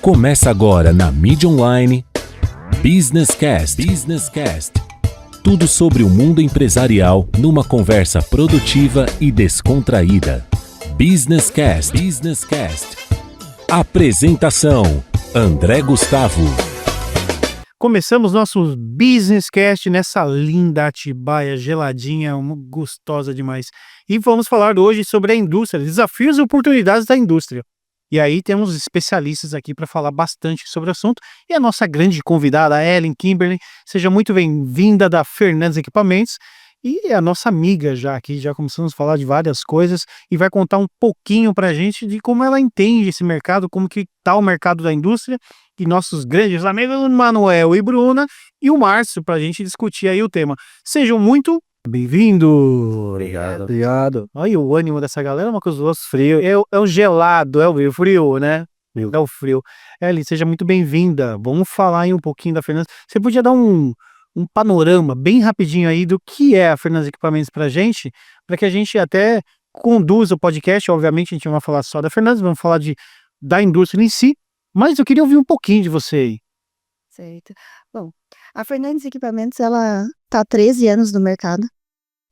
Começa agora na mídia online Business Cast. Tudo sobre o mundo empresarial numa conversa produtiva e descontraída. Business Cast. Apresentação: André Gustavo. Começamos nosso Business Cast nessa linda Atibaia geladinha, gostosa demais. E vamos falar hoje sobre a indústria, desafios e oportunidades da indústria. E aí temos especialistas aqui para falar bastante sobre o assunto. E a nossa grande convidada, a Ellen Kimberly, seja muito bem-vinda da Fernandes Equipamentos. E a nossa amiga já aqui, já começamos a falar de várias coisas e vai contar um pouquinho para a gente de como ela entende esse mercado, como que está o mercado da indústria. E nossos grandes amigos, Manuel e Bruna, e o Márcio, para a gente discutir aí o tema. Sejam muito bem-vindos. Obrigado. Olha o ânimo dessa galera, uma coisa dos frio. É o gelado, é o frio, né? É o frio. Ellen, seja muito bem-vinda. Vamos falar aí um pouquinho da Fernandes. Você podia dar um panorama bem rapidinho aí do que é a Fernandes Equipamentos pra gente, para que a gente até conduza o podcast. Obviamente a gente não vai falar só da Fernandes, vamos falar da indústria em si, mas eu queria ouvir um pouquinho de você aí. Certo. Bom, a Fernandes Equipamentos, ela está há 13 anos no mercado.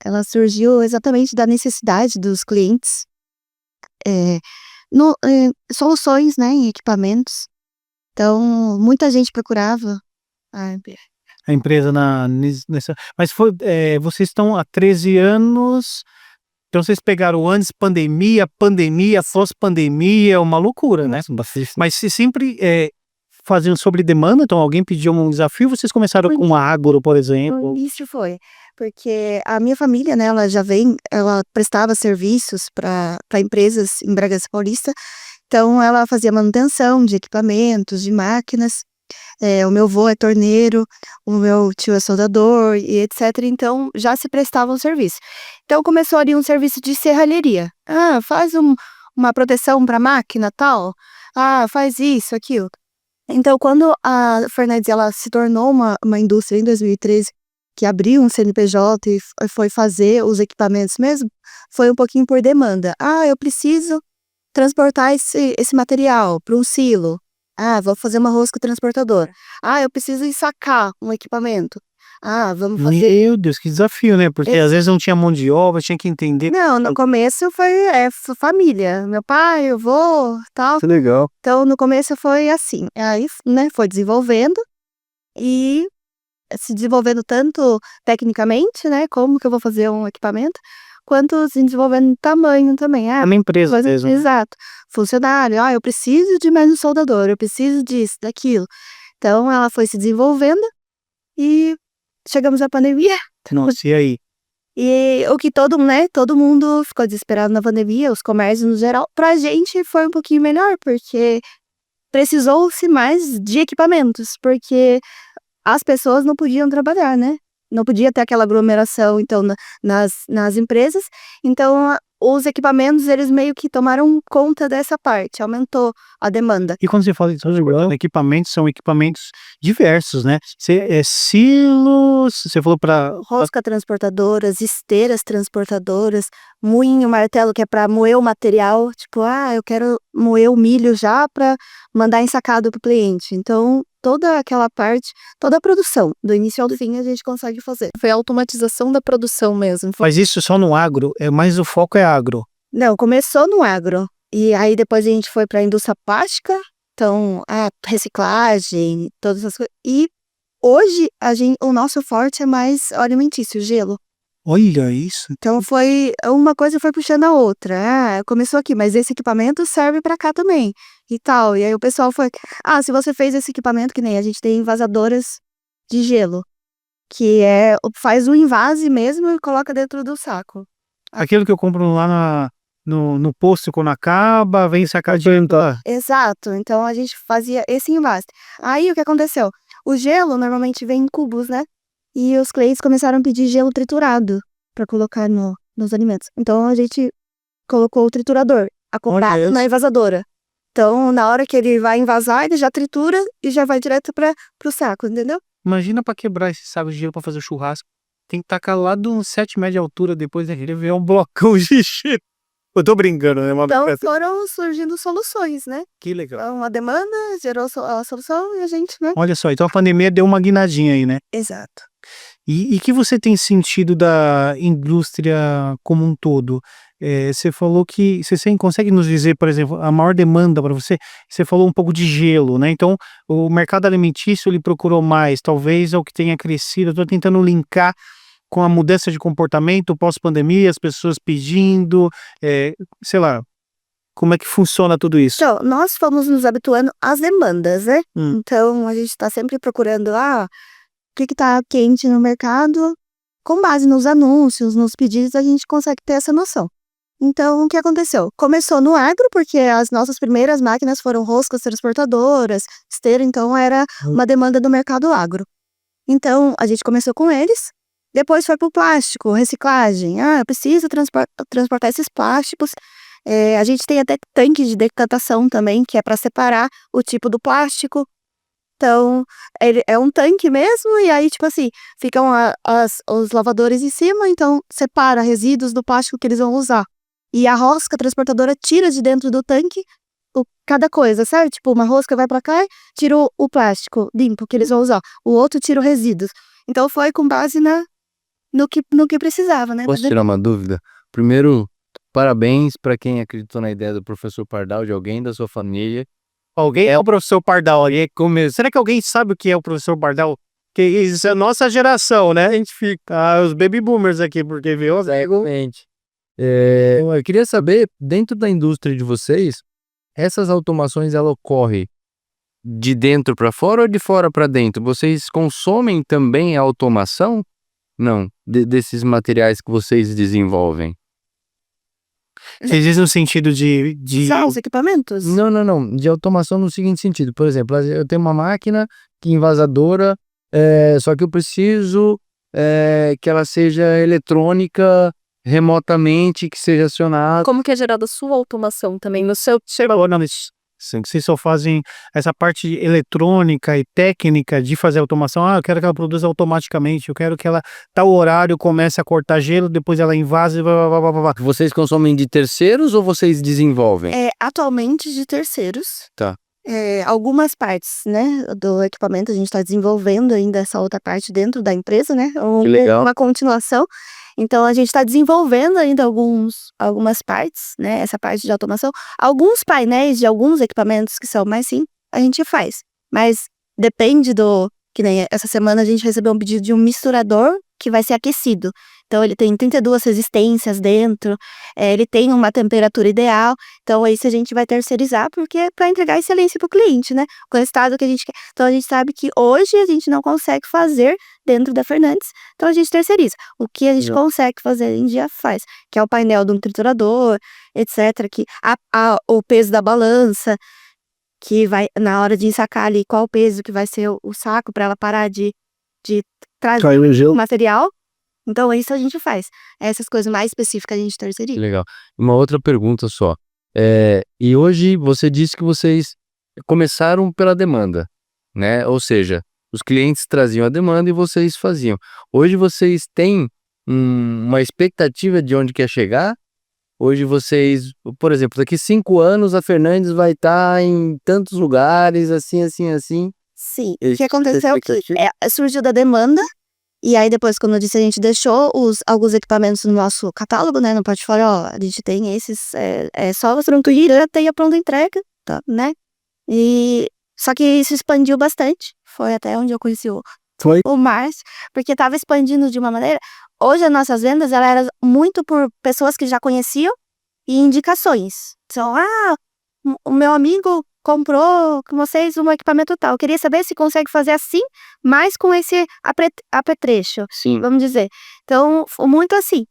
Ela surgiu exatamente da necessidade dos clientes, soluções, né, em equipamentos. Então, muita gente procurava. A empresa nessa. Mas vocês estão há 13 anos. Então vocês pegaram antes pandemia, pós-pandemia, uma loucura, né? Mas se sempre faziam sobre demanda, então alguém pediu um desafio, vocês começaram com uma agro, por exemplo. Isso foi, porque a minha família, né, ela prestava serviços para empresas em Bragança Paulista, então ela fazia manutenção de equipamentos, de máquinas. O meu avô é torneiro, o meu tio é soldador e etc. Então já se prestava um serviço. Então começou ali um serviço de serralheria. Faz uma proteção para máquina tal. Faz isso, aquilo. Então quando a Fernandes ela se tornou uma indústria em 2013, que abriu um CNPJ e foi fazer os equipamentos mesmo, foi um pouquinho por demanda. Eu preciso transportar esse material para um silo. Vou fazer uma rosca transportadora. Eu preciso ensacar um equipamento. Vamos fazer. Meu Deus, que desafio, né? Porque às vezes não tinha mão de obra, tinha que entender. Não, no começo foi família. Meu pai, eu vou, tal. Que legal. Então, no começo foi assim. Aí, né, foi desenvolvendo e se desenvolvendo tanto tecnicamente, né, como que eu vou fazer um equipamento, quanto se desenvolvendo tamanho também. É uma empresa mesmo. Exato. Funcionário, eu preciso de mais um soldador, eu preciso disso, daquilo. Então, ela foi se desenvolvendo e chegamos à pandemia. Nossa, e aí? E o que todo mundo ficou desesperado na pandemia, os comércios no geral. Pra gente foi um pouquinho melhor, porque precisou-se mais de equipamentos, porque as pessoas não podiam trabalhar, né? Não podia ter aquela aglomeração, então, nas empresas. Então, os equipamentos, eles meio que tomaram conta dessa parte, aumentou a demanda. E quando você fala de equipamentos, são equipamentos diversos, né? Silos, você falou para Rosca transportadoras, esteiras transportadoras, moinho, martelo, que é para moer o material. Tipo, eu quero moer o milho já para mandar ensacado para o cliente. Então, toda aquela parte, toda a produção, do início ao fim, a gente consegue fazer. Foi a automatização da produção mesmo. Mas isso só no agro, mas o foco é agro. Não, começou no agro. E aí depois a gente foi para a indústria plástica, então, reciclagem, todas essas coisas. E hoje, o nosso forte é mais alimentício, gelo. Olha isso. Então uma coisa foi puxando a outra. Começou aqui, mas esse equipamento serve para cá também e tal. E aí o pessoal foi, se você fez esse equipamento, que nem a gente tem envasadoras de gelo, que faz um invase mesmo e coloca dentro do saco. Aquilo que eu compro lá no posto quando acaba, vem sacar de dentro. Exato, então a gente fazia esse invase. Aí o que aconteceu? O gelo normalmente vem em cubos, né? E os clientes começaram a pedir gelo triturado para colocar nos alimentos. Então a gente colocou o triturador acoplado na envasadora. Então na hora que ele vai envasar, ele já tritura e já vai direto pro saco, entendeu? Imagina para quebrar esse saco de gelo para fazer churrasco. Tem que tacar lá de uns 7 metros de altura, depois ele vê um blocão de gelo. Eu tô brincando, né? Então foram surgindo soluções, né? Que legal. Então a demanda gerou a solução e a gente, né? Olha só, então a pandemia deu uma guinadinha aí, né? Exato. E que você tem sentido da indústria como um todo? Você falou que você consegue nos dizer, por exemplo, a maior demanda para você falou um pouco de gelo, né, então o mercado alimentício ele procurou mais, talvez é o que tenha crescido, eu tô tentando linkar com a mudança de comportamento pós-pandemia, as pessoas pedindo, sei lá, como é que funciona tudo isso? Então, nós fomos nos habituando às demandas, né? Hum. Então, a gente tá sempre procurando, o que tá quente no mercado, com base nos anúncios, nos pedidos, a gente consegue ter essa noção. Então, o que aconteceu? Começou no agro, porque as nossas primeiras máquinas foram roscas transportadoras, esteira, então era uma demanda do mercado agro. Então, a gente começou com eles, depois foi pro plástico, reciclagem. Eu preciso transportar esses plásticos. A gente tem até tanque de decantação também, que é para separar o tipo do plástico. Então, ele é um tanque mesmo, e aí, tipo assim, ficam os lavadores em cima, então separa resíduos do plástico que eles vão usar. E a rosca transportadora tira de dentro do tanque cada coisa, sabe? Tipo, uma rosca vai pra cá, tira o plástico limpo que eles vão usar. O outro tira os resíduos. Então foi com base no que precisava, né? Posso tirar uma dúvida? Primeiro, parabéns para quem acreditou na ideia do professor Pardal, de alguém da sua família. Alguém é o professor Pardal ali, será que alguém sabe o que é o professor Pardal? Que isso é nossa geração, né? A gente fica, os baby boomers aqui, porque viu? Exatamente. Eu queria saber, dentro da indústria de vocês, essas automações ela ocorrem de dentro para fora ou de fora para dentro? Vocês consomem também a automação? Não, desses materiais que vocês desenvolvem. Você diz no sentido de São os equipamentos? Não. De automação no seguinte sentido. Por exemplo, eu tenho uma máquina que envasadora, só que eu preciso que ela seja eletrônica remotamente, que seja acionada. Como que é gerada a sua automação também no seu... Você falou, não, vocês só fazem essa parte eletrônica e técnica de fazer automação. Eu quero que ela produza automaticamente, eu quero que ela, tal horário, comece a cortar gelo, depois ela invase, blá, blá, blá, blá, blá. Vocês consomem de terceiros ou vocês desenvolvem? Atualmente de terceiros. Tá. Algumas partes, né, do equipamento a gente está desenvolvendo ainda essa outra parte dentro da empresa, né? Que legal. Uma continuação. Então a gente está desenvolvendo ainda algumas partes, né? Essa parte de automação. Alguns painéis de alguns equipamentos que são mais sim, a gente faz. Mas depende que nem essa semana a gente recebeu um pedido de um misturador que vai ser aquecido. Então ele tem 32 resistências dentro, ele tem uma temperatura ideal. Então aí se a gente vai terceirizar, porque é para entregar excelência para o cliente, né? O resultado que a gente quer. Então a gente sabe que hoje a gente não consegue fazer dentro da Fernandes, então a gente terceiriza. O que a gente consegue fazer em dia faz, que é o painel do triturador, etc. Que o peso da balança, que vai, na hora de ensacar ali, qual o peso que vai ser o saco para ela parar de trazer o material. Então, isso a gente faz. Essas coisas mais específicas a gente Que terceiriza. legal. Uma outra pergunta só. E hoje você disse que vocês começaram pela demanda, né? Ou seja, os clientes traziam a demanda e vocês faziam. Hoje vocês têm uma expectativa de onde quer chegar? Hoje vocês, por exemplo, daqui 5 anos a Fernandes vai estar em tantos lugares, assim. Sim. O que aconteceu surgiu da demanda, e aí depois, como eu disse, a gente deixou alguns equipamentos no nosso catálogo, né, no portfólio, a gente tem esses, só o tranquilo e a pronta entrega, tá, né? Só que isso expandiu bastante, foi até onde eu conheci o Márcio, porque estava expandindo de uma maneira. Hoje as nossas vendas, ela era muito por pessoas que já conheciam e indicações. Então, o meu amigo comprou com vocês um equipamento tal. Eu queria saber se consegue fazer assim, mas com esse apetrecho, Sim. vamos dizer. Então, muito assim.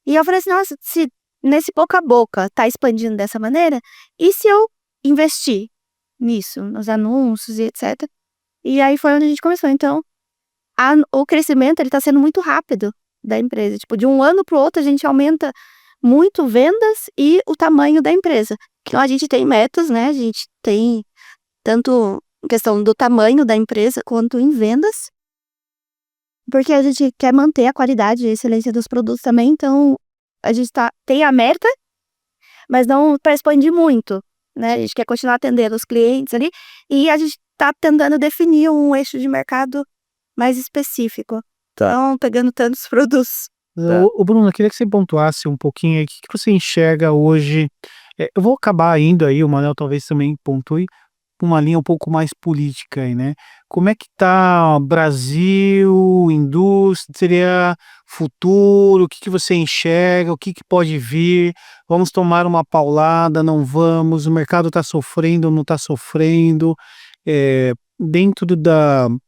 E eu falei assim, nossa, se nesse boca a boca tá expandindo dessa maneira, e se eu investir nisso, nos anúncios e etc. E aí foi onde a gente começou. Então, o crescimento, ele tá sendo muito rápido da empresa. Tipo, de um ano pro outro, a gente aumenta muito vendas e o tamanho da empresa. Então, a gente tem metas, né? A gente tem tanto questão do tamanho da empresa quanto em vendas, porque a gente quer manter a qualidade e a excelência dos produtos também. Então, a gente tem a meta, mas não para expandir muito, né? A gente quer continuar atendendo os clientes ali e a gente está tentando definir um eixo de mercado mais específico. Tá. Não pegando tantos produtos. Tá. Ô, Bruno, eu queria que você pontuasse um pouquinho aí, o que que você enxerga hoje? Eu vou acabar indo aí, o Manel talvez também pontue, uma linha um pouco mais política aí, né? Como é que tá Brasil, indústria, futuro? O que que você enxerga? O que que pode vir? Vamos tomar uma paulada? Não vamos? O mercado está sofrendo, não está sofrendo? Dentro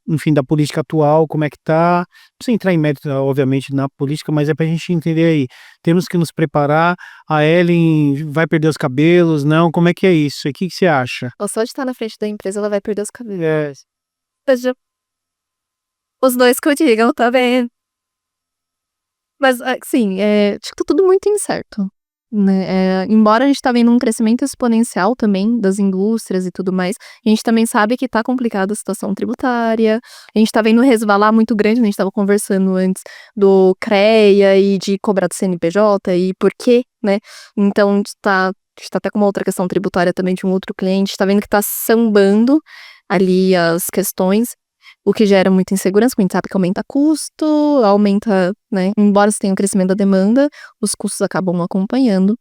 enfim, da política atual, como é que tá? Não precisa entrar em mérito, obviamente, na política, mas é pra gente entender aí. Temos que nos preparar. A Ellen vai perder os cabelos? Não? Como é que é isso? O que que você acha? Ou só de estar na frente da empresa, ela vai perder os cabelos. É, Seja, os dois que eu digam, tá bem? Mas, assim, acho que tá tudo muito incerto, né? Embora a gente tá vendo um crescimento exponencial também das indústrias e tudo mais, a gente também sabe que tá complicada a situação tributária, a gente tá vendo um resvalar muito grande, a gente tava conversando antes do CREA e de cobrar do CNPJ e por quê, né? Então, a gente tá até com uma outra questão tributária também de um outro cliente, tá vendo que tá sambando ali as questões, o que gera muita insegurança, porque a gente sabe que aumenta custo, aumenta, né? Embora você tenha um crescimento da demanda, os custos acabam acompanhando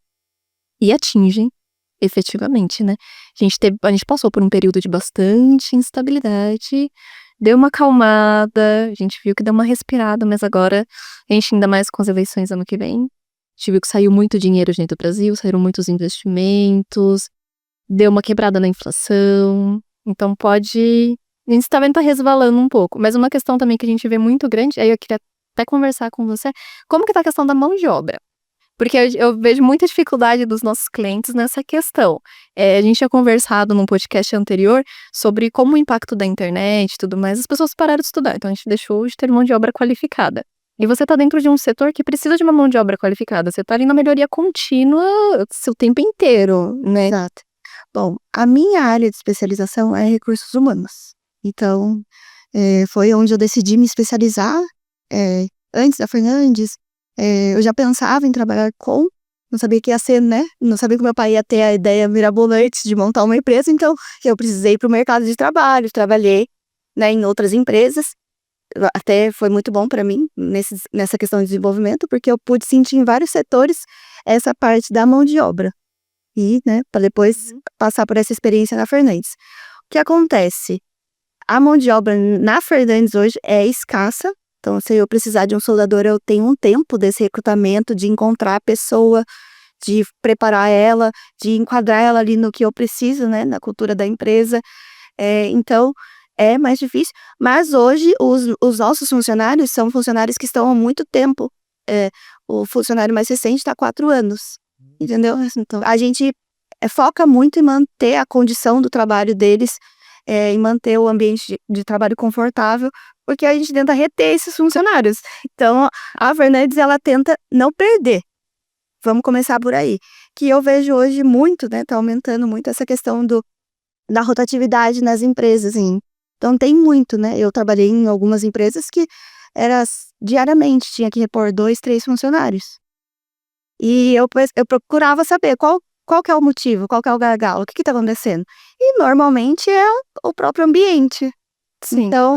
e atingem efetivamente, né? A gente passou por um período de bastante instabilidade, deu uma acalmada, a gente viu que deu uma respirada, mas agora, a gente ainda mais com as eleições ano que vem, a gente viu que saiu muito dinheiro dentro do Brasil, saíram muitos investimentos, deu uma quebrada na inflação, então a gente tá vendo tá resvalando um pouco, mas uma questão também que a gente vê muito grande, aí eu queria até conversar com você, como que tá a questão da mão de obra? Porque eu vejo muita dificuldade dos nossos clientes nessa questão. A gente tinha conversado num podcast anterior sobre como o impacto da internet e tudo mais, as pessoas pararam de estudar, então a gente deixou de ter mão de obra qualificada. E você tá dentro de um setor que precisa de uma mão de obra qualificada, você tá ali na melhoria contínua seu tempo inteiro, né? Exato. Bom, a minha área de especialização é recursos humanos. Então, foi onde eu decidi me especializar. Antes da Fernandes, eu já pensava em trabalhar não sabia que ia ser, né? Não sabia que meu pai ia ter a ideia mirabolante de montar uma empresa, então eu precisei ir para o mercado de trabalho, trabalhei, né, em outras empresas. Até foi muito bom para mim nessa questão de desenvolvimento, porque eu pude sentir em vários setores essa parte da mão de obra. E, né, para depois passar por essa experiência na Fernandes. O que acontece? A mão de obra na Fernandes hoje é escassa, então se eu precisar de um soldador, eu tenho um tempo desse recrutamento, de encontrar a pessoa, de preparar ela, de enquadrar ela ali no que eu preciso, né, na cultura da empresa. Então, é mais difícil, mas hoje os nossos funcionários são funcionários que estão há muito tempo. O funcionário mais recente está há 4 anos, entendeu? Então, a gente foca muito em manter a condição do trabalho deles, em manter o ambiente de trabalho confortável, porque a gente tenta reter esses funcionários. Então, a Fernandes, ela tenta não perder. Vamos começar por aí. Que eu vejo hoje muito, né, tá aumentando muito essa questão da rotatividade nas empresas, assim. Então, tem muito, né? Eu trabalhei em algumas empresas que era diariamente, tinha que repor 2, 3 funcionários. E eu procurava saber qual que é o motivo, qual que é o gargalo, o que está acontecendo. E normalmente é o próprio ambiente. Sim. Então,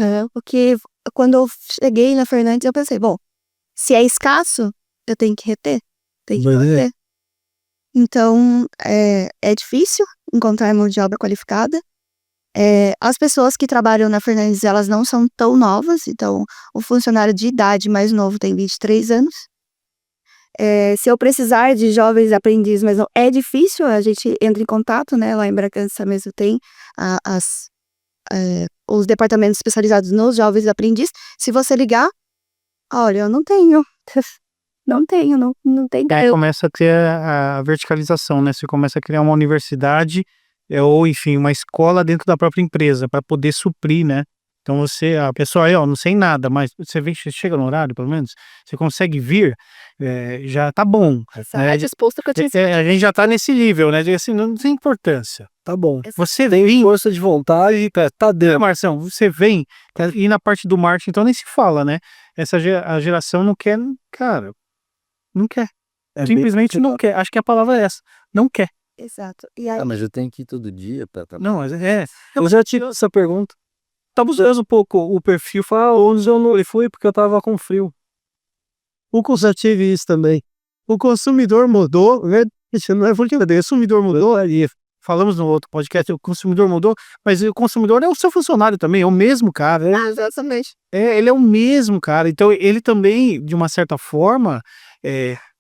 quando eu cheguei na Fernandes, eu pensei, bom, se é escasso, eu tenho que reter. Tem que manter. Então, é difícil encontrar mão de obra qualificada. As pessoas que trabalham na Fernandes, elas não são tão novas, então o funcionário de idade mais novo tem 23 anos. Se eu precisar de jovens aprendizes, mas não, é difícil, a gente entra em contato, né? Lá em Bragança mesmo tem os departamentos especializados nos jovens aprendizes. Se você ligar, olha, eu não tenho. Não tenho, não tem. Aí começa a ter a verticalização, né? Você começa a criar uma universidade, ou enfim, uma escola dentro da própria empresa, para poder suprir, né? Então a pessoa aí, ó, não sei nada, mas você chega no horário, pelo menos, você consegue vir, já tá bom. Tá disposto que eu te A gente já tá nesse nível, né? Assim, não tem importância. Tá bom. Você Tem força de vontade, tá dando. Marção, você vem, e na parte do marketing, então nem se fala, né? A geração não quer, cara, não quer. Simplesmente não quer. Acho que a palavra é essa. Não quer. Exato. E aí, mas eu tenho que ir todo dia pra trabalhar. Não, mas é. Eu já tive essa pergunta. Tava usando um pouco o perfil, falei, onde eu não fui porque eu tava com frio. Já tive isso também. O consumidor mudou, né? Isso não é porque o consumidor mudou ali. Falamos no outro podcast, o consumidor mudou, mas o consumidor é o seu funcionário também, é o mesmo cara. Exatamente. Ele é o mesmo cara. Então, ele também, de uma certa forma,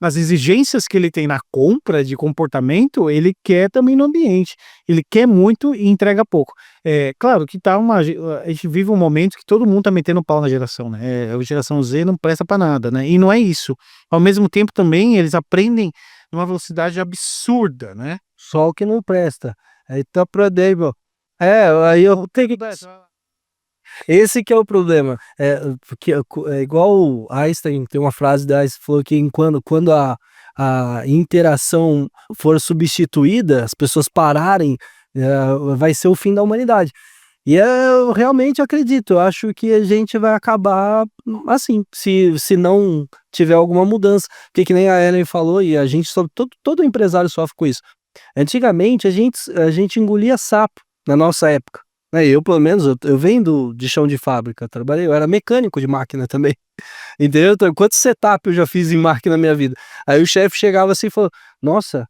nas exigências que ele tem na compra de comportamento, ele quer também no ambiente. Ele quer muito e entrega pouco. Claro que a gente vive um momento que todo mundo tá metendo pau na geração, né? A geração Z não presta pra nada, né? E não é isso. Ao mesmo tempo também, eles aprendem numa velocidade absurda, né? Só o que não presta. Aí tá pra Dable. Aí eu tenho que. Esse que é o problema. Porque é igual o Einstein, tem uma frase da Einstein, falou que quando a interação for substituída, as pessoas pararem, vai ser o fim da humanidade. E eu realmente acredito, eu acho que a gente vai acabar assim, se não tiver alguma mudança. Porque que nem a Ellen falou, e a gente, todo empresário sofre com isso. Antigamente, a gente engolia sapo na nossa época. Eu, pelo menos, eu venho de chão de fábrica, eu era mecânico de máquina também. Entendeu? Então, quantos setup eu já fiz em máquina na minha vida? Aí o chefe chegava assim e falou, nossa,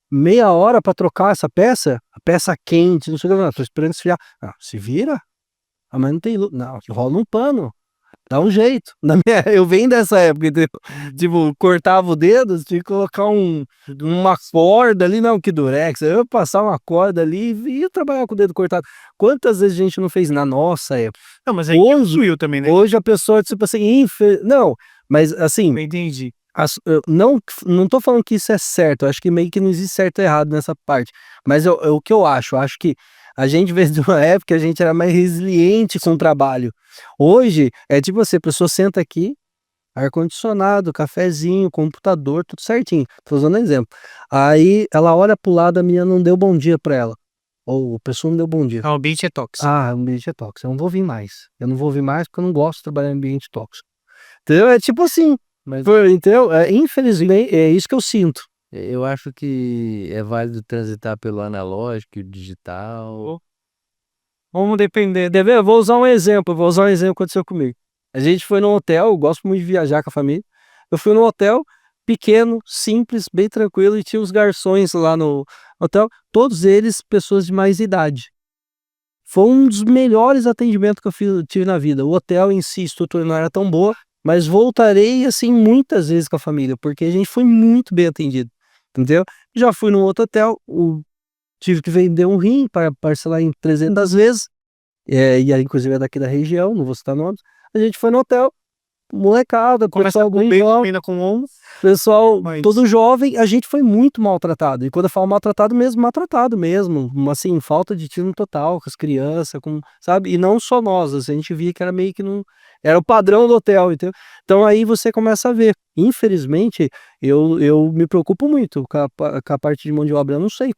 meia hora pra trocar essa peça? A peça quente, não sei o que, não, tô esperando esfriar. Se vira? Mas não tem luz. Não, rola um pano. Dá um jeito. Eu venho dessa época, entendeu? Tipo, cortava o dedo, tinha que colocar uma corda ali, não, que durex. Eu ia passar uma corda ali e ia trabalhar com o dedo cortado. Quantas vezes a gente não fez na nossa época? Não, mas aí Hoje, também, né? hoje a pessoa, tipo assim, não, mas assim, Eu entendi. eu não tô falando que isso é certo, eu acho que meio que não existe certo e errado nessa parte. Mas o que eu acho que a gente veio de uma época que a gente era mais resiliente com o trabalho. Hoje, é tipo assim, a pessoa senta aqui, ar-condicionado, cafezinho, computador, tudo certinho. Tô usando exemplo. Aí ela olha pro lado, a menina não deu bom dia pra ela. Ou a pessoa não deu bom dia. O ambiente é tóxico. O ambiente é tóxico. Eu não vou vir mais. Eu não vou vir mais porque eu não gosto de trabalhar em ambiente tóxico. Entendeu? É tipo assim. Entendeu? Infelizmente, é isso que eu sinto. Eu acho que é válido transitar pelo analógico e o digital. Vamos depender. Vou usar um exemplo que aconteceu comigo. A gente foi num hotel, eu gosto muito de viajar com a família. Eu fui num hotel pequeno, simples, bem tranquilo, e tinha os garçons lá no hotel, todos eles pessoas de mais idade. Foi um dos melhores atendimentos que eu tive na vida. O hotel em si, a estrutura não era tão boa, mas voltarei assim muitas vezes com a família, porque a gente foi muito bem atendido, entendeu? Já fui num outro hotel, tive que vender um rim para parcelar em 300 vezes, e aí inclusive é daqui da região, não vou citar nomes. A gente foi no hotel, molecada, pessoal todo jovem, a gente foi muito maltratado. E quando eu falo maltratado mesmo, assim, falta de tino total com as crianças, sabe? E não só nós, a gente via que era meio que não era o padrão do hotel, entendeu? Então aí você começa a ver. Infelizmente, eu me preocupo muito com a parte de mão de obra. Eu não sei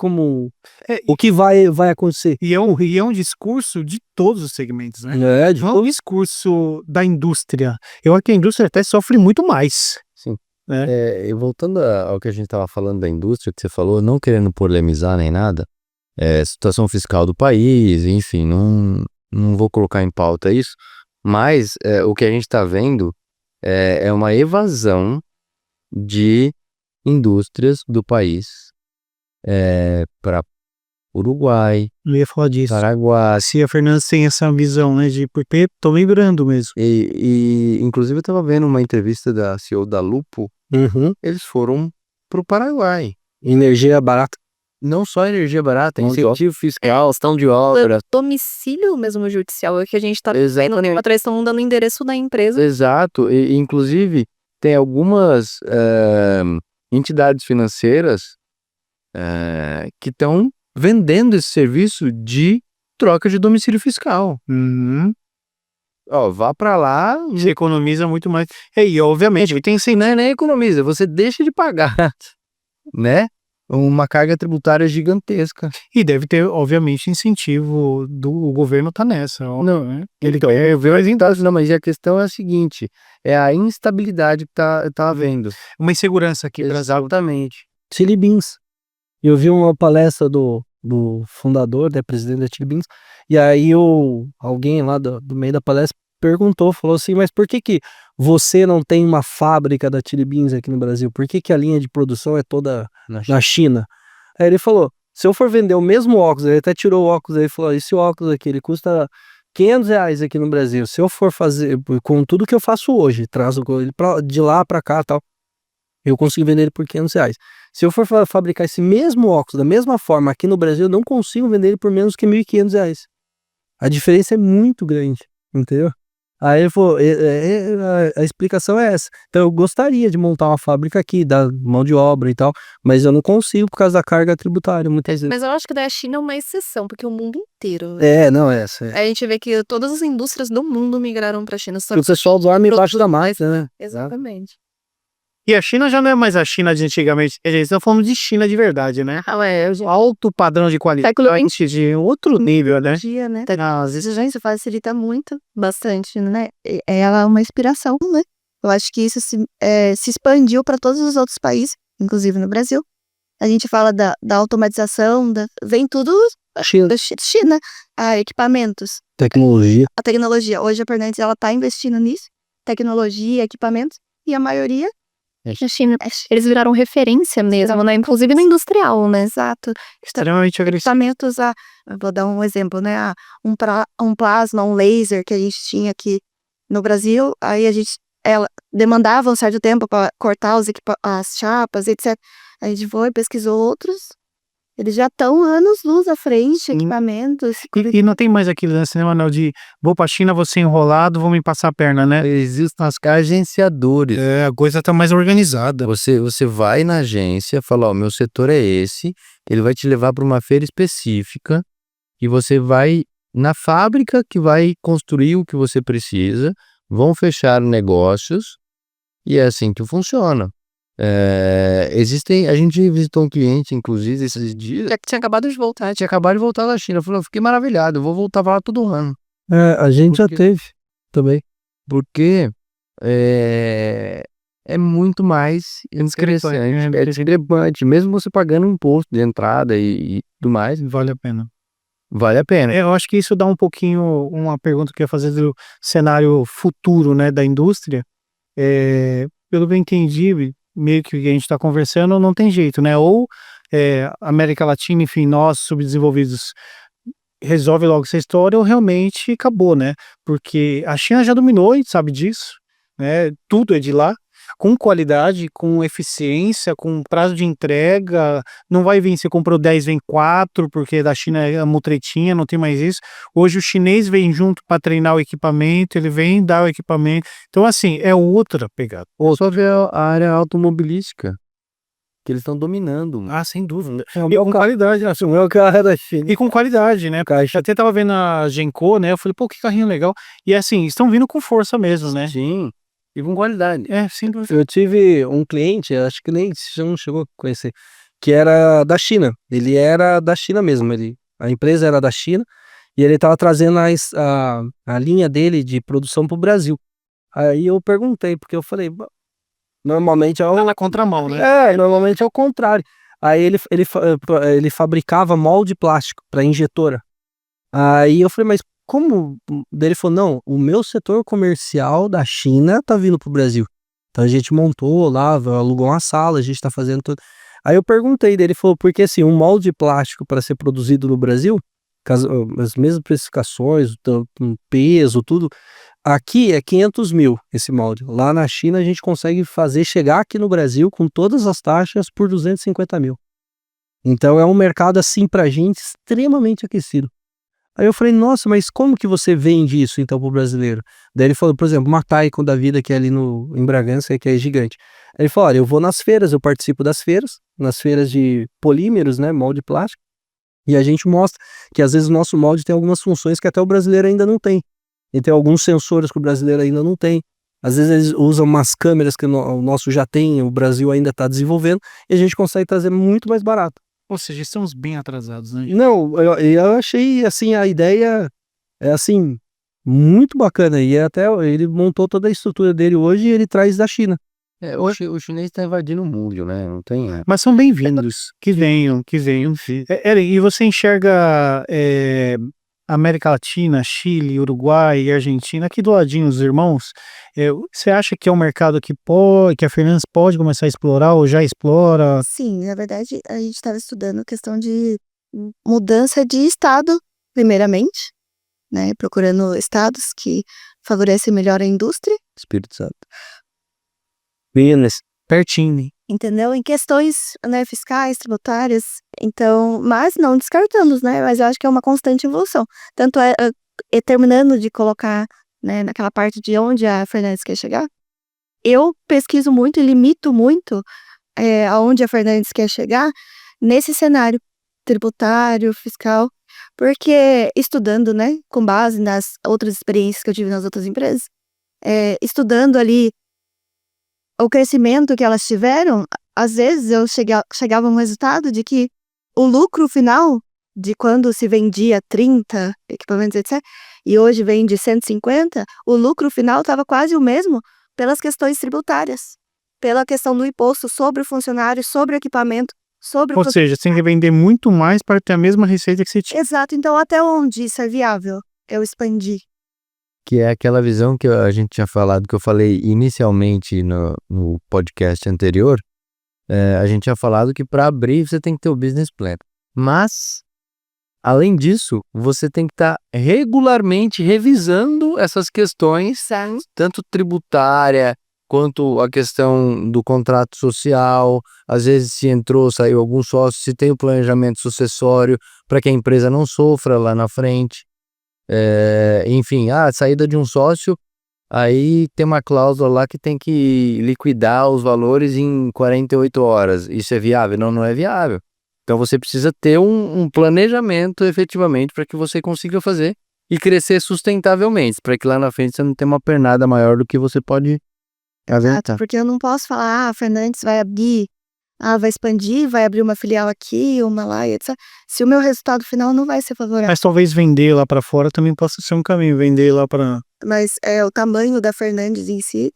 o que vai acontecer. E é um discurso de todos os segmentos, né? De Não é um discurso da indústria. Eu acho que a indústria até sofre muito mais. Sim. Né? E voltando ao que a gente estava falando da indústria, que você falou, não querendo polemizar nem nada, situação fiscal do país, enfim, não vou colocar em pauta isso, mas o que a gente está vendo é uma evasão de indústrias do país para Uruguai, Eu ia falar disso. Paraguai. Se a Fernanda tem essa visão, né, porque tô lembrando mesmo. E inclusive eu estava vendo uma entrevista da CEO da Lupo, eles foram pro Paraguai. Energia barata. Não só energia barata, incentivo fiscal, gestão de obra. Domicílio mesmo judicial é o que a gente tá vendo, né? Atrás estão dando o endereço da empresa. Exato, e inclusive tem algumas entidades financeiras que estão vendendo esse serviço de troca de domicílio fiscal. Vá pra lá. Você economiza muito mais. E obviamente, tem não economiza, você deixa de pagar, né? uma carga tributária gigantesca. E deve ter, obviamente, incentivo do governo tá nessa. Ó, Não, né? então, eu vi as entradas, não, mas a questão é a seguinte, é a instabilidade que tá havendo. Uma insegurança aqui, Brasil. Exatamente. Chili Beans. Eu vi uma palestra do fundador, presidente da Chili Beans, e aí alguém lá do meio da palestra perguntou, falou assim, mas por que você não tem uma fábrica da Chili Beans aqui no Brasil? Por que a linha de produção é toda na China? Aí ele falou, se eu for vender o mesmo óculos, ele até tirou o óculos aí e falou, esse óculos aqui, ele custa R$ 500 aqui no Brasil, se eu for fazer, com tudo que eu faço hoje, trazo ele de lá pra cá e tal, eu consigo vender ele por R$ 500. Se eu for fabricar esse mesmo óculos da mesma forma aqui no Brasil, eu não consigo vender ele por menos que R$ 1.500. A diferença é muito grande, entendeu? Aí ele falou, a explicação é essa. Então eu gostaria de montar uma fábrica aqui, dar mão de obra e tal, mas eu não consigo por causa da carga tributária, muitas vezes. Mas eu acho que daí a China é uma exceção, porque o mundo inteiro. Não, essa é. Aí a gente vê que todas as indústrias do mundo migraram pra China. Só O pessoal dorme embaixo da máquina, né? Exatamente. E a China já não é mais a China de antigamente. Eles estão falando de China de verdade, né? Alto padrão de qualidade de outro nível, né? Dia, né? Às vezes a gente facilita muito, bastante, né? Ela é uma inspiração, né? Eu acho que isso se expandiu para todos os outros países, inclusive no Brasil. A gente fala da automatização, vem tudo da China. Equipamentos, Tecnologia. a tecnologia. Hoje a Pernambuco ela está investindo nisso, tecnologia, equipamentos, e a maioria Na China, eles viraram referência mesmo, né? Inclusive no industrial, né? exato. Extremamente agressivo. Equipamentos, eu vou dar um exemplo, né? Um plasma, um laser que a gente tinha aqui no Brasil, aí ela demandava um certo tempo para cortar as chapas, etc. A gente foi, pesquisou outros, eles já estão anos-luz à frente, equipamentos. E não tem mais aquilo, né, cinema, não, de vou pra China, vou ser enrolado, vou me passar a perna, né? Existem as agenciadores. A coisa tá mais organizada. Você vai na agência, fala, ó, meu setor é esse, ele vai te levar para uma feira específica e você vai na fábrica que vai construir o que você precisa, vão fechar negócios e é assim que funciona. A gente visitou um cliente, inclusive, esses dias, Já que tinha acabado de voltar. tinha acabado de voltar da China, falou, eu fiquei maravilhado, eu vou voltar pra lá todo ano. A gente já Porque- teve também. Porque é muito mais interessante, é discrepante, mesmo você pagando um imposto de entrada e tudo mais, Vale a pena. vale a pena. Eu acho que isso dá um pouquinho uma pergunta que eu ia fazer do cenário futuro, né, da indústria. Pelo que eu entendi, meio que a gente está conversando, não tem jeito, né? Ou América Latina, enfim, nós subdesenvolvidos resolve logo essa história ou realmente acabou, né? Porque a China já dominou, a gente sabe disso, né? Tudo é de lá, com qualidade, com eficiência, com prazo de entrega. Não vai vir, você comprou 10, vem 4, porque da China é a mutretinha, não tem mais isso. Hoje o chinês vem junto para treinar o equipamento, ele vem dar o equipamento. Então, assim, é outra pegada. Ou só ver a área automobilística, que eles estão dominando. Ah, sem dúvida. É o E meu com carro. qualidade, né? O meu carro é da China. E com qualidade, né? Eu até tava vendo a Genco, né? Eu falei, pô, que carrinho legal. E assim, estão vindo com força mesmo, né? Sim, e com qualidade. Sem dúvida. Eu tive um cliente, acho que nem você não chegou a conhecer, que era da China. Ele era da China mesmo. A empresa era da China e ele estava trazendo a linha dele de produção para o Brasil. Aí eu perguntei, porque eu falei, normalmente Tá na contramão, né? normalmente é o contrário. Aí ele fabricava molde plástico para injetora. Aí eu falei, mas como? Daí ele falou, não, o meu setor comercial da China tá vindo pro Brasil. Então a gente montou lá, alugou uma sala, a gente tá fazendo tudo. Aí eu perguntei dele, ele falou, porque assim, um molde de plástico para ser produzido no Brasil, as mesmas especificações, peso, tudo, aqui é 500 mil esse molde. Lá na China a gente consegue fazer chegar aqui no Brasil com todas as taxas por 250 mil. Então é um mercado assim pra gente extremamente aquecido. Aí eu falei, nossa, mas como que você vende isso então pro brasileiro? Daí ele falou, por exemplo, uma Taikon da vida que é ali em Bragança, que é gigante. Aí ele falou, olha, eu vou nas feiras, eu participo das feiras, nas feiras de polímeros, né, molde plástico, e a gente mostra que às vezes o nosso molde tem algumas funções que até o brasileiro ainda não tem. E tem alguns sensores que o brasileiro ainda não tem. Às vezes eles usam umas câmeras que o nosso já tem, o Brasil ainda está desenvolvendo, e a gente consegue trazer muito mais barato. Ou seja, estamos bem atrasados, né? Não, eu achei, assim, a ideia é, assim, muito bacana. E até ele montou toda a estrutura dele hoje e ele traz da China. O chinês está invadindo o mundo, né? Não tem. Mas são bem-vindos. Que venham, que venham. Eren, e você enxerga América Latina, Chile, Uruguai e Argentina, aqui do ladinho, os irmãos, você acha que é um mercado que a Fernandes pode começar a explorar ou já explora? Sim, na verdade, a gente estava estudando questão de mudança de estado, primeiramente, né? Procurando estados que favorecem melhor a indústria, Espírito Santo. Business. Pertinho, né? entendeu? Em questões, né, fiscais, tributárias. Então, mas não descartamos, né? Mas eu acho que é uma constante evolução. Tanto terminando de colocar, né, naquela parte de onde a Fernandes quer chegar, eu pesquiso muito e limito muito aonde a Fernandes quer chegar nesse cenário tributário, fiscal, porque estudando, né, com base nas outras experiências que eu tive nas outras empresas, estudando ali o crescimento que elas tiveram, às vezes eu chegava a um resultado de que o lucro final de quando se vendia 30 equipamentos, etc., e hoje vende 150, o lucro final estava quase o mesmo pelas questões tributárias, pela questão do imposto sobre o funcionário, sobre o equipamento, sobre o... Ou seja, você tem que vender muito mais para ter a mesma receita que você tinha. Exato, então até onde isso é viável? Eu expandi. Que é aquela visão que a gente tinha falado, que eu falei inicialmente no podcast anterior. A gente tinha falado que para abrir você tem que ter o business plan. Mas, além disso, você tem que estar regularmente revisando essas questões, tanto tributária, quanto a questão do contrato social. Às vezes, se entrou, saiu algum sócio, se tem o planejamento sucessório, para que a empresa não sofra lá na frente. Enfim, a saída de um sócio, aí tem uma cláusula lá que tem que liquidar os valores em 48 horas. Isso é viável? Não, não é viável. Então você precisa ter um planejamento efetivamente para que você consiga fazer e crescer sustentavelmente, para que lá na frente você não tenha uma pernada maior do que você pode aventar. Porque eu não posso falar, a Fernandes vai abrir, vai expandir, vai abrir uma filial aqui, uma lá, e etc. Se o meu resultado final não vai ser favorável. Mas talvez vender lá para fora também possa ser um caminho, vender lá para... Mas o tamanho da Fernandes em si,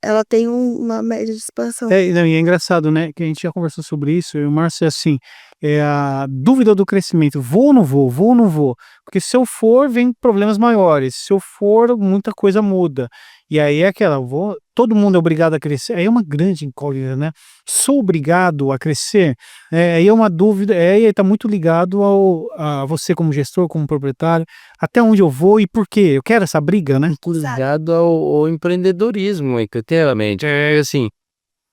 ela tem uma média de expansão. Não, e é engraçado, né, que a gente já conversou sobre isso, e o Márcio, assim, a dúvida do crescimento, vou ou não vou, vou ou não vou, porque se eu for, vem problemas maiores, se eu for, muita coisa muda, e aí é aquela, todo mundo é obrigado a crescer, aí é uma grande incógnita, né, sou obrigado a crescer, aí é uma dúvida, aí está muito ligado a você como gestor, como proprietário, até onde eu vou e por quê, eu quero essa briga, né? Ligado ao empreendedorismo, efetivamente. Assim,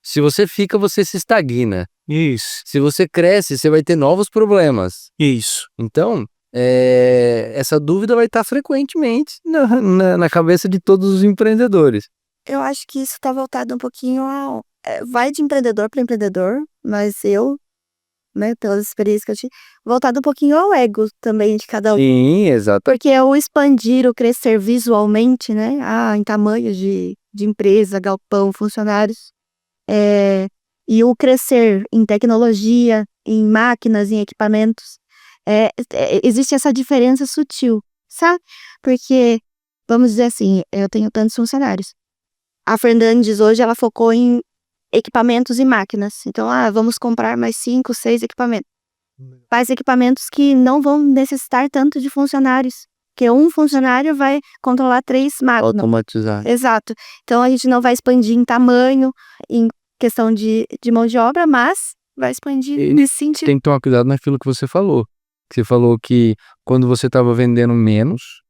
se você fica, você se estagna. Isso, Se você cresce, você vai ter novos problemas. isso. Então, essa dúvida vai estar frequentemente na cabeça de todos os empreendedores. Eu acho que isso está voltado um pouquinho ao... vai de empreendedor para empreendedor, mas eu, né, pelas experiências que eu tive, voltado um pouquinho ao ego também de cada um. Sim, exato. Porque é o expandir, o crescer visualmente, né, em tamanho de empresa, galpão, funcionários, e o crescer em tecnologia, em máquinas, em equipamentos, existe essa diferença sutil, sabe? Porque, vamos dizer assim, eu tenho tantos funcionários. A Fernandes hoje, ela focou em equipamentos e máquinas. Então, vamos comprar mais 5, 6 equipamentos. Mas equipamentos que não vão necessitar tanto de funcionários. Porque um funcionário vai controlar 3 máquinas. Automatizar. Exato. Então, a gente não vai expandir em tamanho, em questão de mão de obra, mas vai expandir nesse sentido. Tem que tomar cuidado naquilo que você falou. Você falou que quando você estava vendendo menos,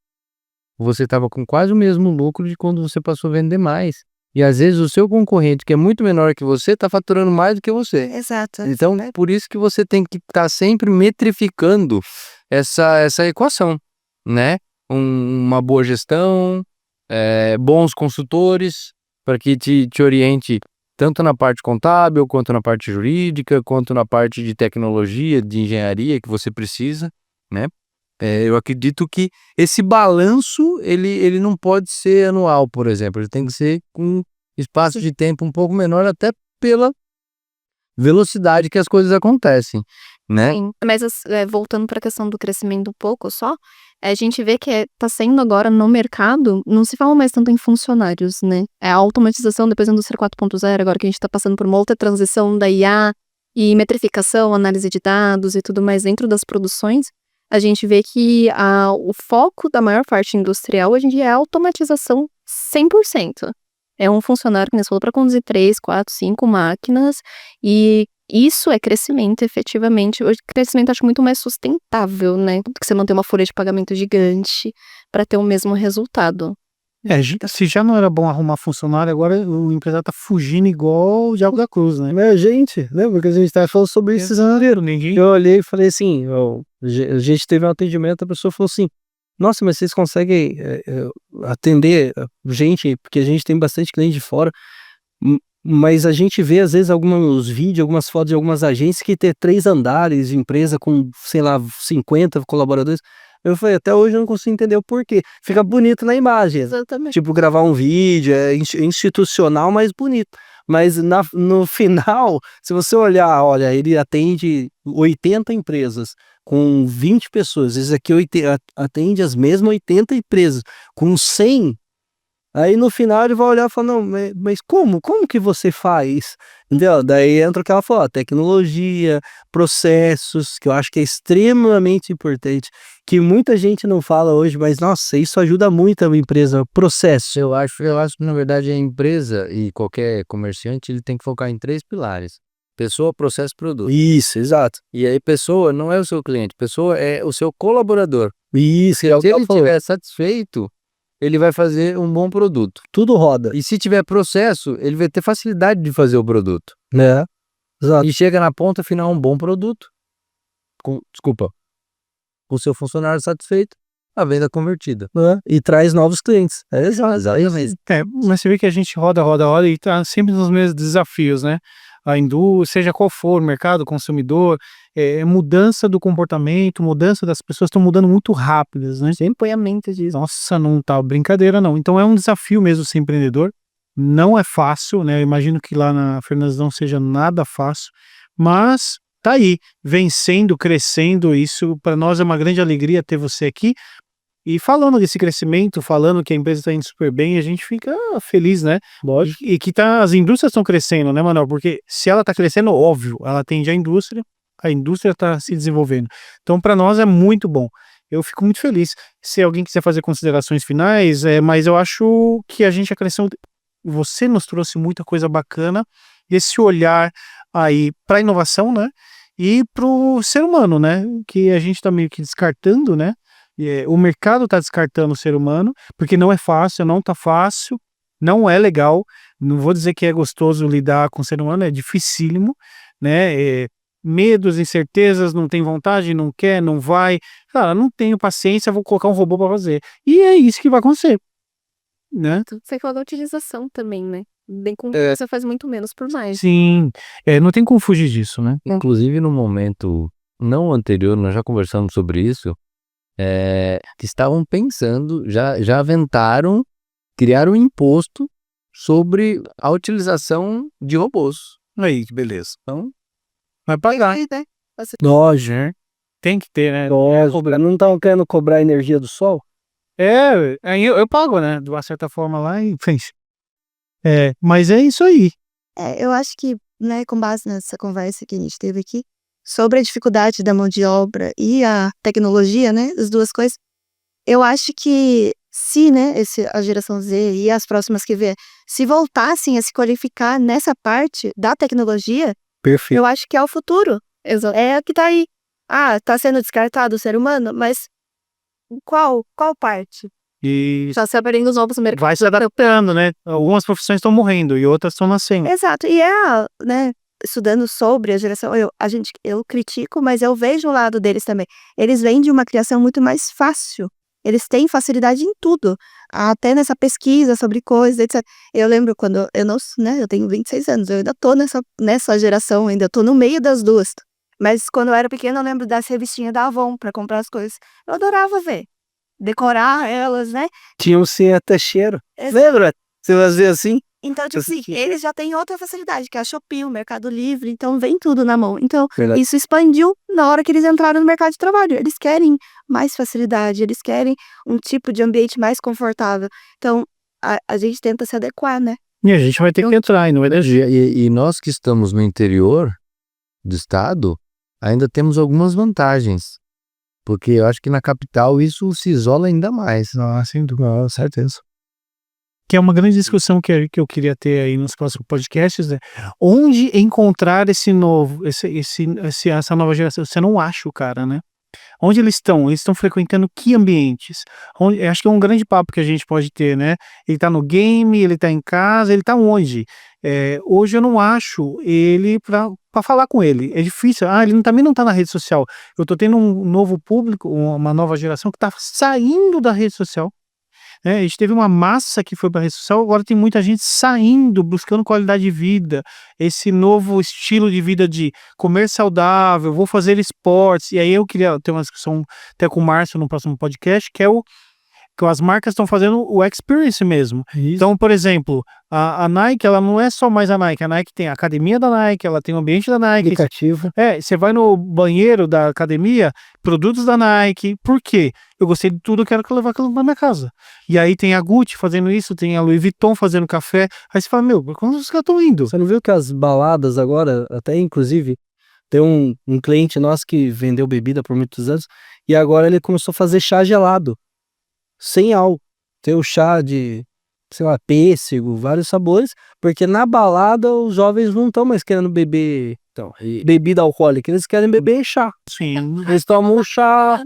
você estava com quase o mesmo lucro de quando você passou a vender mais. E às vezes o seu concorrente, que é muito menor que você, está faturando mais do que você. Exato. Então, por isso que você tem que estar sempre metrificando essa equação, né? Uma boa gestão, bons consultores, para que te oriente tanto na parte contábil, quanto na parte jurídica, quanto na parte de tecnologia, de engenharia que você precisa, né? Eu acredito que esse balanço, ele não pode ser anual, por exemplo, ele tem que ser com espaço de tempo um pouco menor, até pela velocidade que as coisas acontecem, né? Sim, mas voltando para a questão do crescimento um pouco só, a gente vê que tá sendo agora no mercado, não se fala mais tanto em funcionários, né? É a automatização depois da indústria 4.0, agora que a gente tá passando por uma outra transição da IA e metrificação, análise de dados e tudo mais dentro das produções, a gente vê que o foco da maior parte industrial hoje em dia é a automatização 100%. É um funcionário, que nem você falou, para conduzir 3, 4, 5 máquinas, e isso é crescimento, efetivamente. Hoje, crescimento acho muito mais sustentável, né? Do que você manter uma folha de pagamento gigante para ter o mesmo resultado. Se já não era bom arrumar funcionário, agora o empresário tá fugindo igual o Diabo da Cruz, né? Mas, gente, lembra que a gente tava falando sobre isso? Ninguém. Eu olhei e falei assim, a gente teve um atendimento, a pessoa falou assim, nossa, mas vocês conseguem atender gente, porque a gente tem bastante cliente de fora, mas a gente vê às vezes alguns vídeos, algumas fotos de algumas agências que tem 3 andares de empresa com, sei lá, 50 colaboradores. Eu falei, até hoje eu não consigo entender o porquê. Fica bonito na imagem. Exatamente. Tipo, gravar um vídeo, é institucional, mas bonito. Mas no final, se você olhar, olha, ele atende 80 empresas com 20 pessoas. Esse aqui atende as mesmas 80 empresas com 100. Aí no final ele vai olhar e falar, não, mas como que você faz? Entendeu? Daí entra aquela fala, tecnologia, processos, que eu acho que é extremamente importante, que muita gente não fala hoje, mas nossa, isso ajuda muito a uma empresa, processo. Eu acho que na verdade a empresa e qualquer comerciante, ele tem que focar em 3 pilares: pessoa, processo, produto. Isso, exato. E aí pessoa não é o seu cliente, pessoa é o seu colaborador. Isso, é o Se que eu ele falo. estiver satisfeito, ele vai fazer um bom produto. Tudo roda, E se tiver processo, ele vai ter facilidade de fazer o produto. né? Exato. E chega na ponta final um bom produto. Com o seu funcionário satisfeito, a venda convertida. Né? E traz novos clientes. Exatamente. Mas você vê que a gente roda e tá sempre nos mesmos desafios, né? A indústria, seja qual for, o mercado, o consumidor, mudança do comportamento, mudança das pessoas estão mudando muito rápidas, né? Sempre põe a mente disso. Nossa, não tá brincadeira não. Então é um desafio mesmo ser empreendedor. Não é fácil, né? Eu imagino que lá na Fernandes não seja nada fácil, mas tá aí, vencendo, crescendo. Isso para nós é uma grande alegria ter você aqui. E falando desse crescimento, falando que a empresa está indo super bem, a gente fica feliz, né? Lógico. E que as indústrias estão crescendo, né, Manuel? Porque se ela está crescendo, óbvio, ela atende a indústria está se desenvolvendo. Então, para nós é muito bom. Eu fico muito feliz. Se alguém quiser fazer considerações finais, mas eu acho que a gente acrescentou. Você nos trouxe muita coisa bacana, esse olhar aí para a inovação, né? E para o ser humano, né? Que a gente está meio que descartando, né? O mercado está descartando o ser humano, porque não é fácil, não está fácil, não é legal. Não vou dizer que é gostoso lidar com o ser humano, é dificílimo, né? Medos, incertezas, não tem vontade, não quer, não vai. Cara, não tenho paciência, vou colocar um robô para fazer. E é isso que vai acontecer, né? Você falou da utilização também, né? Bem com você faz muito menos por mais. Sim, não tem como fugir disso, né? Inclusive no momento não anterior, nós já conversamos sobre isso, que estavam pensando, já aventaram, criaram um imposto sobre a utilização de robôs. Aí, que beleza. Então, Vai pagar. Né? Lógico. Né? Tem que ter, né? Lógico. Não estavam querendo cobrar a energia do sol? Aí eu pago, né? De uma certa forma lá e fez. Mas é isso aí. Eu acho que, né, com base nessa conversa que a gente teve aqui, sobre a dificuldade da mão de obra e a tecnologia, né, as duas coisas, eu acho que se, né, a geração Z e as próximas que vier, se voltassem a se qualificar nessa parte da tecnologia, Perfeito. eu acho que é o futuro. Exato. É o que tá aí. Tá sendo descartado o ser humano, mas qual parte? E Já se abrindo os novos mercados. vai se adaptando, né? Algumas profissões estão morrendo e outras estão nascendo. Exato. E né, estudando sobre a geração, eu critico, mas eu vejo o lado deles também. Eles vêm de uma criação muito mais fácil. Eles têm facilidade em tudo, até nessa pesquisa sobre coisas, etc. Eu lembro quando eu não, né, eu tenho 26 anos, eu ainda tô nessa geração, ainda tô no meio das duas. Mas quando eu era pequena, eu lembro das revistinhas da Avon pra comprar as coisas. Eu adorava ver, decorar elas, né? Tinham sim até cheiro. Ex- Lembra? Você fazia assim? Então, tipo assim, Sim. eles já têm outra facilidade, que é a Shopee, o Mercado Livre, então vem tudo na mão. Então, Verdade. isso expandiu na hora que eles entraram no mercado de trabalho. Eles querem mais facilidade, eles querem um tipo de ambiente mais confortável. Então, a gente tenta se adequar, né? E a gente vai ter que entrar aí, não é? E nós que estamos no interior do estado, ainda temos algumas vantagens. Porque eu acho que na capital isso se isola ainda mais. Ah, sem dúvida, certeza. Que é uma grande discussão que eu queria ter aí nos próximos podcasts, né? Onde encontrar essa nova geração? Você não acha o cara, né? Onde eles estão? Eles estão frequentando que ambientes? Eu acho que é um grande papo que a gente pode ter, né? Ele tá no game, ele tá em casa, ele tá onde? Hoje eu não acho ele pra falar com ele. É difícil. Ele também não tá na rede social. Eu tô tendo um novo público, uma nova geração que tá saindo da rede social. A gente teve uma massa que foi para a rede social, agora tem muita gente saindo, buscando qualidade de vida, esse novo estilo de vida de comer saudável, vou fazer esportes. E aí eu queria ter uma discussão até com o Márcio no próximo podcast, que é que as marcas estão fazendo o experience mesmo. Isso. Então, por exemplo, a Nike, ela não é só mais a Nike tem a academia da Nike, ela tem o ambiente da Nike. Aplicativo. Você vai no banheiro da academia, produtos da Nike. Por quê? Eu gostei de tudo, eu quero levar aquilo pra minha casa. E aí tem a Gucci fazendo isso, tem a Louis Vuitton fazendo café. Aí você fala, meu, quando os caras estão indo? Você não viu que as baladas agora, até inclusive, tem um cliente nosso que vendeu bebida por muitos anos, e agora ele começou a fazer chá gelado, sem álcool. Tem o chá de, sei lá, pêssego, vários sabores, porque na balada os jovens não estão mais querendo beber bebida alcoólica, eles querem beber chá. Sim. Eles tomam chá.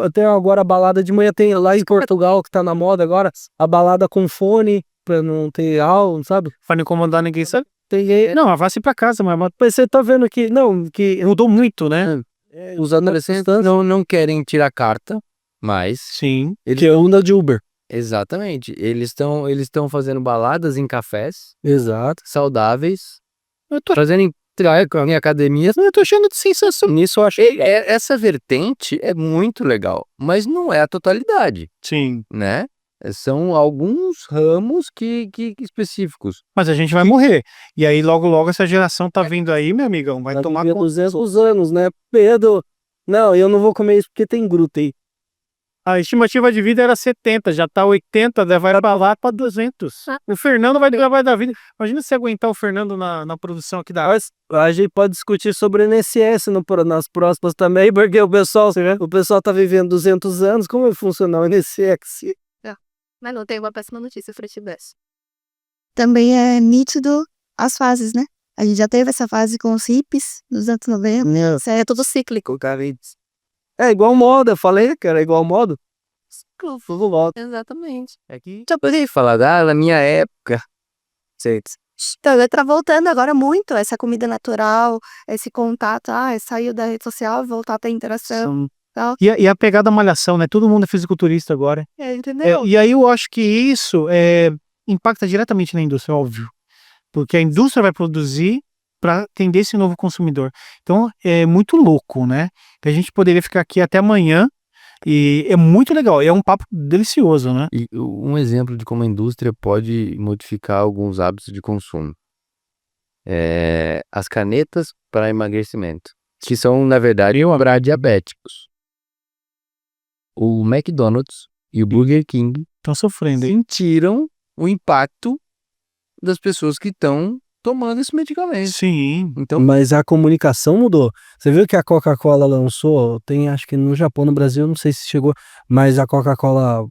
Até agora a balada de manhã tem lá em Portugal, que tá na moda agora, a balada com fone, pra não ter álcool, sabe? Pra não incomodar ninguém, sabe? Tem, Não, vá-se pra casa, mas você tá vendo que, não, que mudou muito, né? os Adolescentes não querem tirar carta, mas Sim. que anda de Uber. exatamente, eles estão fazendo baladas em cafés Exato. saudáveis, Eu tô fazendo em academias. Eu tô achando de sensação. Nisso eu acho Essa vertente é muito legal, mas não é a totalidade, Sim. né? São alguns ramos que específicos. Mas a gente vai morrer. E aí, logo, essa geração tá vindo aí, meu amigão, vai tomar conta. 200 anos, né? Pedro, não, eu não vou comer isso porque tem glúten. A estimativa de vida era 70, já tá 80, vai pra lá pra 200. O Fernando vai dar vida. Imagina se aguentar o Fernando na produção aqui da Mas a gente pode discutir sobre o INSS nas próximas também, porque o pessoal tá vivendo 200 anos, como vai funcionar o INSS? Mas não, tem uma péssima notícia pra ti dessa. Também é nítido as fases, né? A gente já teve essa fase com os hippies nos anos 90. Isso é tudo cíclico. É igual moda, eu falei que era igual moda. Tudo volta. Exatamente. aqui. Já poderia falar, na minha época. Então, tá voltando agora muito essa comida natural, esse contato, saiu da rede social, voltar a ter interação. Tal. E a pegada malhação, né? Todo mundo é fisiculturista agora. Entendeu? E aí eu acho que isso impacta diretamente na indústria, óbvio. Porque a indústria vai produzir para atender esse novo consumidor. Então é muito louco, né? Que a gente poderia ficar aqui até amanhã e é muito legal. É um papo delicioso, né? E um exemplo de como a indústria pode modificar alguns hábitos de consumo. As canetas para emagrecimento, que são, na verdade, para diabéticos. O McDonald's e o Burger King Estão sofrendo, hein? sentiram o impacto das pessoas que estão tomando esse medicamento. Sim. Então, Mas a comunicação mudou. Você viu que a Coca-Cola lançou, tem acho que no Japão, no Brasil, não sei se chegou, mas a Coca-Cola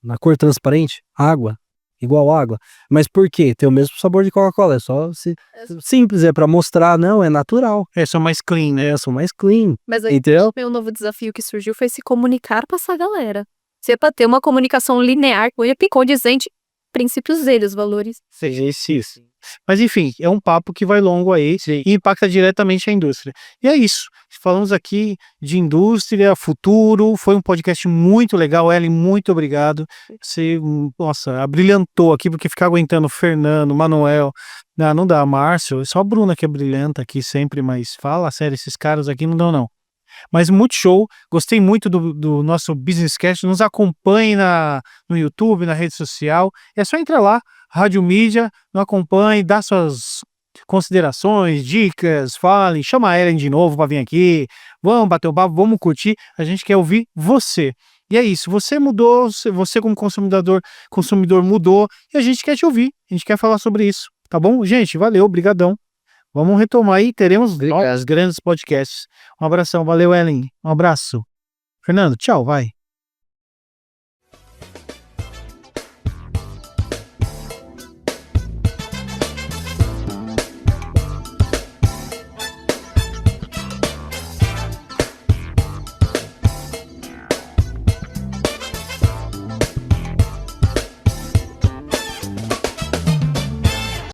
na cor transparente, água, igual água. Mas por quê? Tem o mesmo sabor de Coca-Cola, é só simples, é pra mostrar, não, é natural. São mais clean, né? São mais clean, Mas aí entendeu? o novo desafio que surgiu foi se comunicar pra essa galera. Se é pra ter uma comunicação linear, condizente, princípios dele, os valores. Seja isso. Mas enfim, é um papo que vai longo aí e impacta diretamente a indústria. E é isso. Falamos aqui de indústria, futuro. Foi um podcast muito legal, Ellen. Muito obrigado. Você, nossa, abrilhantou aqui, porque ficar aguentando Fernando, Manuel. Não dá, Márcio. Só a Bruna que é brilhante aqui sempre, mas fala sério, esses caras aqui não dão, não. Mas muito show, gostei muito do nosso Business Cast. Nos acompanhe no YouTube, na rede social. É só entrar lá, Rádio Mídia, nos acompanhe, dá suas considerações, dicas, falem, chama a Ellen de novo para vir aqui. Vamos bater o papo, vamos curtir. A gente quer ouvir você. E é isso, você mudou, você como consumidor mudou, e a gente quer te ouvir, a gente quer falar sobre isso, tá bom? Gente, valeu, brigadão. Vamos retomar aí, teremos Obrigado. grandes podcasts. Um abração, valeu, Ellen. Um abraço. Fernando, tchau, vai.